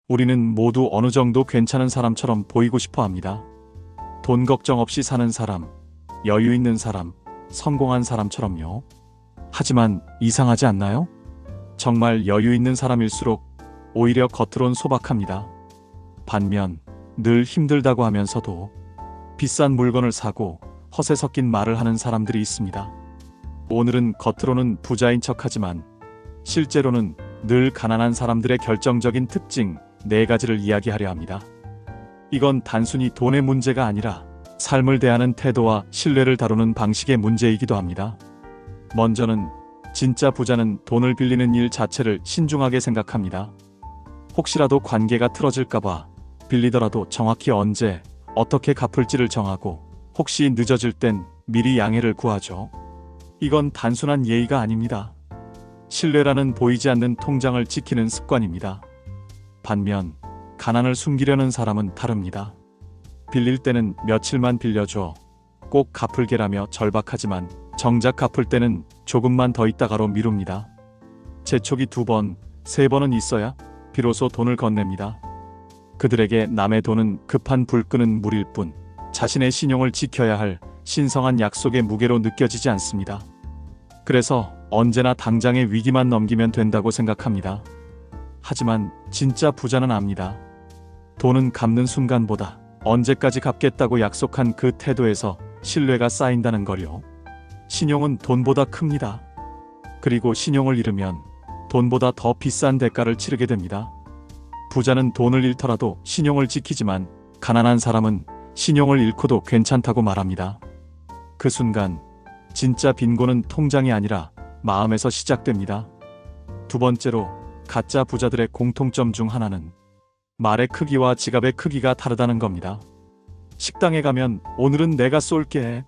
우리는 모두 어느 정도 괜찮은 사람처럼 보이고 싶어 합니다. 돈 걱정 없이 사는 사람, 여유 있는 사람, 성공한 사람처럼요. 하지만 이상하지 않나요? 정말 여유 있는 사람일수록 오히려 겉으론 소박합니다. 반면 늘 힘들다고 하면서도 비싼 물건을 사고 허세 섞인 말을 하는 사람들이 있습니다. 오늘은 겉으로는 부자인 척하지만 실제로는 늘 가난한 사람들의 결정적인 특징 4가지를 이야기하려 합니다. 이건 단순히 돈의 문제가 아니라 삶을 대하는 태도와 신뢰를 다루는 방식의 문제이기도 합니다. 먼저는 진짜 부자는 돈을 빌리는 일 자체를 신중하게 생각합니다. 혹시라도 관계가 틀어질까봐 빌리더라도 정확히 언제, 어떻게 갚을지를 정하고 혹시 늦어질 땐 미리 양해를 구하죠. 이건 단순한 예의가 아닙니다. 신뢰라는 보이지 않는 통장을 지키는 습관입니다. 반면 가난을 숨기려는 사람은 다릅니다. 빌릴 때는 며칠만 빌려줘. 꼭 갚을게라며 절박하지만 정작 갚을 때는 조금만 더 있다가로 미룹니다. 재촉이 2번, 3번은 있어야 비로소 돈을 건넵니다. 그들에게 남의 돈은 급한 불 끄는 물일 뿐 자신의 신용을 지켜야 할 신성한 약속의 무게로 느껴지지 않습니다. 그래서 언제나 당장의 위기만 넘기면 된다고 생각합니다. 하지만 진짜 부자는 압니다. 돈은 갚는 순간보다 언제까지 갚겠다고 약속한 그 태도에서 신뢰가 쌓인다는 걸요. 신용은 돈보다 큽니다. 그리고 신용을 잃으면 돈보다 더 비싼 대가를 치르게 됩니다. 부자는 돈을 잃더라도 신용을 지키지만 가난한 사람은 신용을 잃고도 괜찮다고 말합니다. 그 순간 진짜 빈곤은 통장이 아니라 마음에서 시작됩니다. 2번째로 가짜 부자들의 공통점 중 하나는 말의 크기와 지갑의 크기가 다르다는 겁니다. 식당에 가면 오늘은 내가 쏠게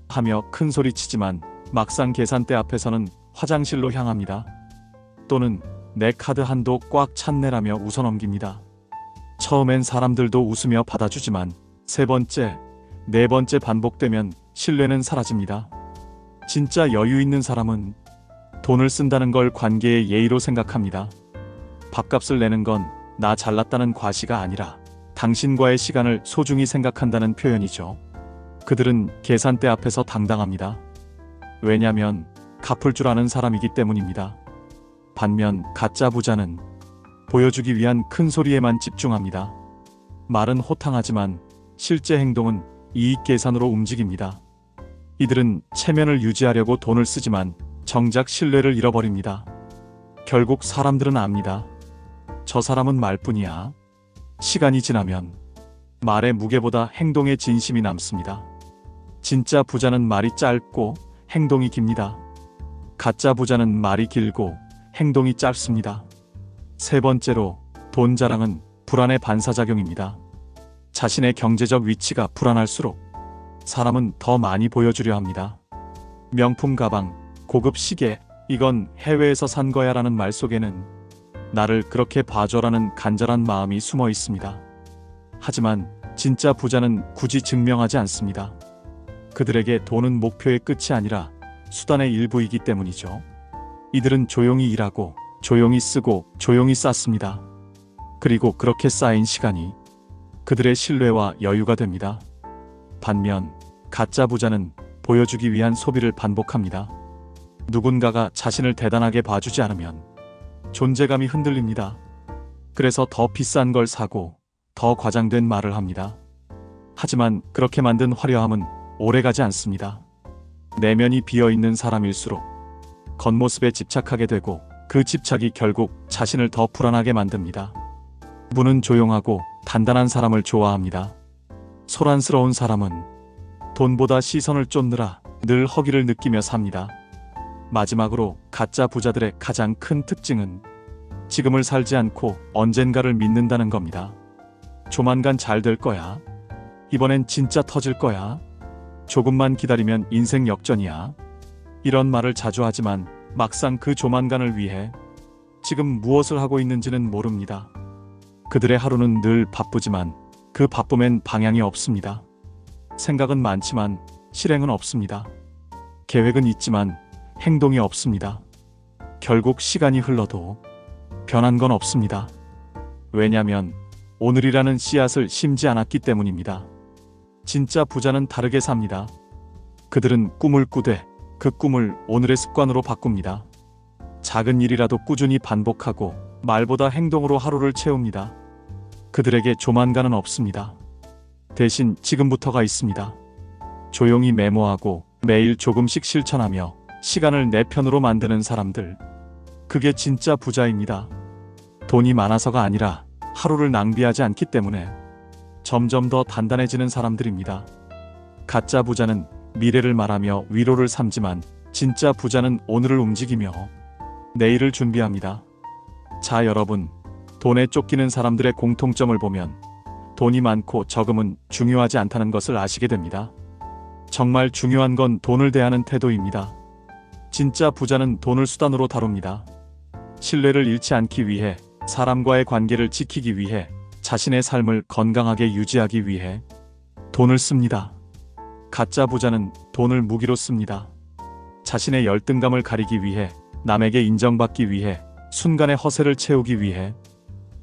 하며 큰 소리 치지만 막상 계산대 앞에서는 화장실로 향합니다. 또는 내 카드 한도 꽉 찼네라며 웃어넘깁니다. 처음엔 사람들도 웃으며 받아주지만 3번째, 4번째 반복되면 신뢰는 사라집니다. 진짜 여유 있는 사람은 돈을 쓴다는 걸 관계의 예의로 생각합니다. 밥값을 내는 건 나 잘났다는 과시가 아니라 당신과의 시간을 소중히 생각한다는 표현이죠. 그들은 계산대 앞에서 당당합니다. 왜냐면 갚을 줄 아는 사람이기 때문입니다. 반면 가짜 부자는 보여주기 위한 큰 소리에만 집중합니다. 말은 호탕하지만 실제 행동은 이익 계산으로 움직입니다. 이들은 체면을 유지하려고 돈을 쓰지만 정작 신뢰를 잃어버립니다. 결국 사람들은 압니다. 저 사람은 말뿐이야. 시간이 지나면 말의 무게보다 행동의 진심이 남습니다. 진짜 부자는 말이 짧고 행동이 깁니다. 가짜 부자는 말이 길고 행동이 짧습니다. 3번째로 돈 자랑은 불안의 반사작용입니다. 자신의 경제적 위치가 불안할수록 사람은 더 많이 보여주려 합니다. 명품 가방, 고급 시계, 이건 해외에서 산 거야 라는 말 속에는 나를 그렇게 봐줘라는 간절한 마음이 숨어 있습니다. 하지만 진짜 부자는 굳이 증명하지 않습니다. 그들에게 돈은 목표의 끝이 아니라 수단의 일부이기 때문이죠. 이들은 조용히 일하고 조용히 쓰고 조용히 쌓습니다. 그리고 그렇게 쌓인 시간이 그들의 신뢰와 여유가 됩니다. 반면 가짜 부자는 보여주기 위한 소비를 반복합니다. 누군가가 자신을 대단하게 봐주지 않으면 존재감이 흔들립니다. 그래서 더 비싼 걸 사고 더 과장된 말을 합니다. 하지만 그렇게 만든 화려함은 오래가지 않습니다. 내면이 비어있는 사람일수록 겉모습에 집착하게 되고 그 집착이 결국 자신을 더 불안하게 만듭니다. 문은 조용하고 단단한 사람을 좋아합니다. 소란스러운 사람은 돈보다 시선을 쫓느라 늘 허기를 느끼며 삽니다. 마지막으로 가짜 부자들의 가장 큰 특징은 지금을 살지 않고 언젠가를 믿는다는 겁니다. 조만간 잘 될 거야. 이번엔 진짜 터질 거야. 조금만 기다리면 인생 역전이야. 이런 말을 자주 하지만 막상 그 조만간을 위해 지금 무엇을 하고 있는지는 모릅니다. 그들의 하루는 늘 바쁘지만 그 바쁨엔 방향이 없습니다. 생각은 많지만 실행은 없습니다. 계획은 있지만 행동이 없습니다. 결국 시간이 흘러도 변한 건 없습니다. 왜냐면 오늘이라는 씨앗을 심지 않았기 때문입니다. 진짜 부자는 다르게 삽니다. 그들은 꿈을 꾸되 그 꿈을 오늘의 습관으로 바꿉니다. 작은 일이라도 꾸준히 반복하고 말보다 행동으로 하루를 채웁니다. 그들에게 조만간은 없습니다. 대신 지금부터가 있습니다. 조용히 메모하고 매일 조금씩 실천하며 시간을 내 편으로 만드는 사람들. 그게 진짜 부자입니다. 돈이 많아서가 아니라 하루를 낭비하지 않기 때문에 점점 더 단단해지는 사람들입니다. 가짜 부자는 미래를 말하며 위로를 삼지만 진짜 부자는 오늘을 움직이며 내일을 준비합니다. 자, 여러분, 돈에 쫓기는 사람들의 공통점을 보면 돈이 많고 적음은 중요하지 않다는 것을 아시게 됩니다. 정말 중요한 건 돈을 대하는 태도입니다. 진짜 부자는 돈을 수단으로 다룹니다. 신뢰를 잃지 않기 위해, 사람과의 관계를 지키기 위해, 자신의 삶을 건강하게 유지하기 위해 돈을 씁니다. 가짜 부자는 돈을 무기로 씁니다. 자신의 열등감을 가리기 위해, 남에게 인정받기 위해, 순간의 허세를 채우기 위해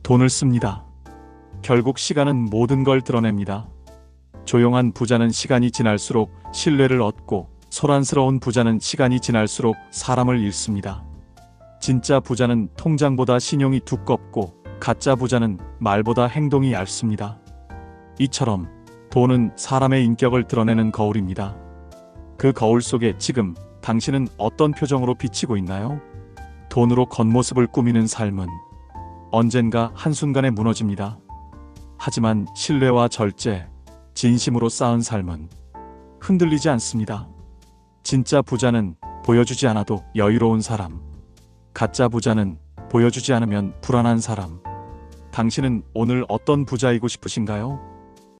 돈을 씁니다. 결국 시간은 모든 걸 드러냅니다. 조용한 부자는 시간이 지날수록 신뢰를 얻고, 소란스러운 부자는 시간이 지날수록 사람을 잃습니다. 진짜 부자는 통장보다 신용이 두껍고, 가짜 부자는 말보다 행동이 얇습니다. 이처럼 돈은 사람의 인격을 드러내는 거울입니다. 그 거울 속에 지금 당신은 어떤 표정으로 비치고 있나요? 돈으로 겉모습을 꾸미는 삶은 언젠가 한순간에 무너집니다. 하지만 신뢰와 절제, 진심으로 쌓은 삶은 흔들리지 않습니다. 진짜 부자는 보여주지 않아도 여유로운 사람, 가짜 부자는 보여주지 않으면 불안한 사람. 당신은 오늘 어떤 부자이고 싶으신가요?